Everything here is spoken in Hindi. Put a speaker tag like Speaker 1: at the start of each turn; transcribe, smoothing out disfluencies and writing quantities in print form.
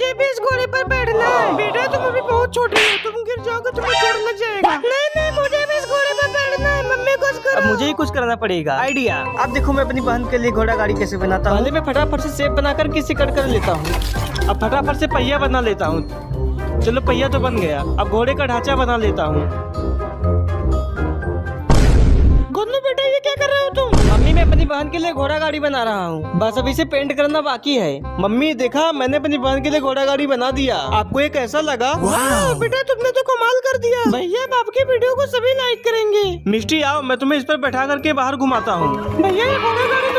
Speaker 1: मुझे भी इस घोड़े पर बैठना है। बेटा तुम अभी बहुत छोटे हो, तुम गिर जाओगे तुम्हें चोट लग जाएगा। नहीं मुझे भी इस घोड़े पर बैठना है। मम्मी कुछ करो।
Speaker 2: अब मुझे ही कुछ करना पड़ेगा। आइडिया। अब देखो मैं अपनी बहन के लिए घोड़ा गाड़ी कैसे बनाता हूँ।
Speaker 3: पहले मैं फटाफट से शेप बनाकर किसी कट कर लेता हूँ। अब फटाफट से पहिया बना लेता हूँ। चलो पहिया तो बन गया, अब घोड़े का ढांचा बना लेता हूँ।
Speaker 1: गोलू बेटा ये क्या कर रहे हो तुम?
Speaker 3: मम्मी मैं अपनी बहन के लिए घोड़ा गाड़ी बना रहा हूँ, बस अभी से पेंट करना बाकी है। मम्मी देखा, मैंने अपनी बहन के लिए घोड़ा गाड़ी बना दिया। आपको ये कैसा लगा?
Speaker 1: वाह बेटा तुमने तो कमाल कर दिया। भैया अब आपकी वीडियो को सभी लाइक करेंगे।
Speaker 3: मिष्टी आओ, मैं तुम्हें इस पर बैठा करके बाहर घुमाता हूँ।
Speaker 1: भैया ये घोड़ा गाड़ी